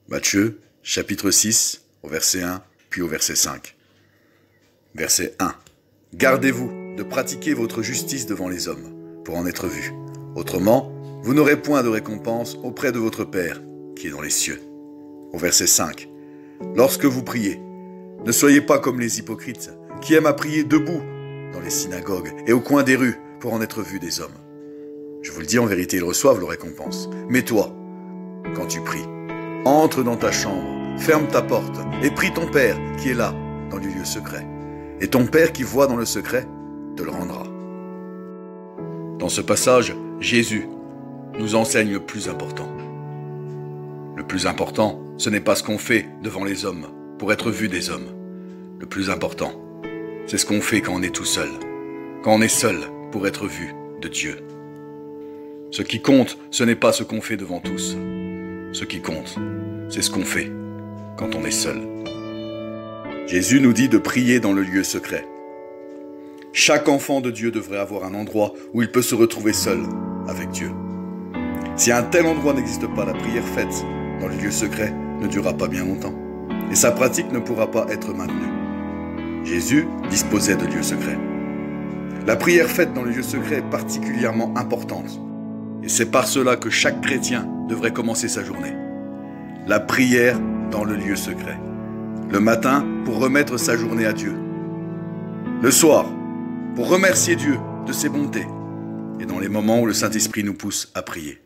Matthieu, chapitre 6, au verset 1, puis au verset 5. Verset 1. Gardez-vous de pratiquer votre justice devant les hommes, pour en être vus. Autrement, vous n'aurez point de récompense auprès de votre Père, qui est dans les cieux. Au verset 5. Lorsque vous priez, ne soyez pas comme les hypocrites, qui aiment à prier debout dans les synagogues et au coin des rues, pour en être vus des hommes. Je vous le dis, en vérité, ils reçoivent leur récompense. Mais toi, quand tu pries, entre dans ta chambre, ferme ta porte et prie ton Père qui est là, dans le lieu secret. Et ton Père qui voit dans le secret te le rendra. Dans ce passage, Jésus nous enseigne le plus important. Le plus important, ce n'est pas ce qu'on fait devant les hommes pour être vu des hommes. Le plus important, c'est ce qu'on fait quand on est tout seul. Quand on est seul pour être vu de Dieu. Ce qui compte, ce n'est pas ce qu'on fait devant tous. Ce qui compte, c'est ce qu'on fait quand on est seul. Jésus nous dit de prier dans le lieu secret. Chaque enfant de Dieu devrait avoir un endroit où il peut se retrouver seul avec Dieu. Si un tel endroit n'existe pas, la prière faite dans le lieu secret ne durera pas bien longtemps. Et sa pratique ne pourra pas être maintenue. Jésus disposait de lieux secrets. La prière faite dans le lieu secret est particulièrement importante. Et c'est par cela que chaque chrétien devrait commencer sa journée. La prière dans le lieu secret. Le matin, pour remettre sa journée à Dieu. Le soir, pour remercier Dieu de ses bontés. Et dans les moments où le Saint-Esprit nous pousse à prier.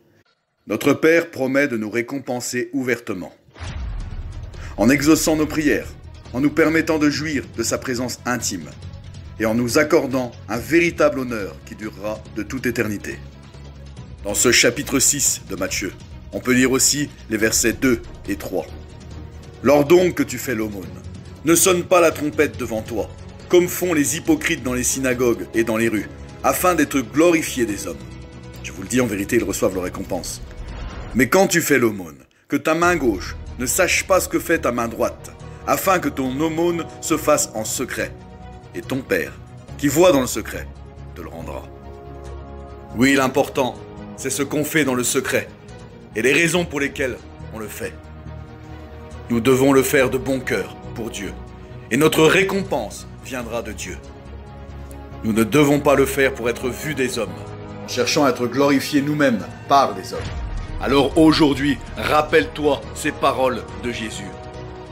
Notre Père promet de nous récompenser ouvertement. En exaucant nos prières, en nous permettant de jouir de sa présence intime. Et en nous accordant un véritable honneur qui durera de toute éternité. Dans ce chapitre 6 de Matthieu, on peut lire aussi les versets 2 et 3. Lors donc que tu fais l'aumône, ne sonne pas la trompette devant toi, comme font les hypocrites dans les synagogues et dans les rues, afin d'être glorifiés des hommes. Je vous le dis, en vérité, ils reçoivent leur récompense. Mais quand tu fais l'aumône, que ta main gauche ne sache pas ce que fait ta main droite, afin que ton aumône se fasse en secret. Et ton Père, qui voit dans le secret, te le rendra. Oui, l'important, c'est ce qu'on fait dans le secret, et les raisons pour lesquelles on le fait. Nous devons le faire de bon cœur pour Dieu, et notre récompense viendra de Dieu. Nous ne devons pas le faire pour être vus des hommes, en cherchant à être glorifiés nous-mêmes par les hommes. Alors aujourd'hui, rappelle-toi ces paroles de Jésus.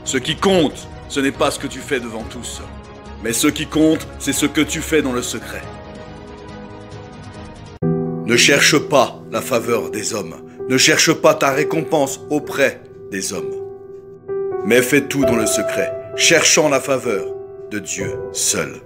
Ce qui compte, ce n'est pas ce que tu fais devant tous, mais ce qui compte, c'est ce que tu fais dans le secret. Ne cherche pas la faveur des hommes, ne cherche pas ta récompense auprès des hommes, mais fais tout dans le secret, cherchant la faveur de Dieu seul.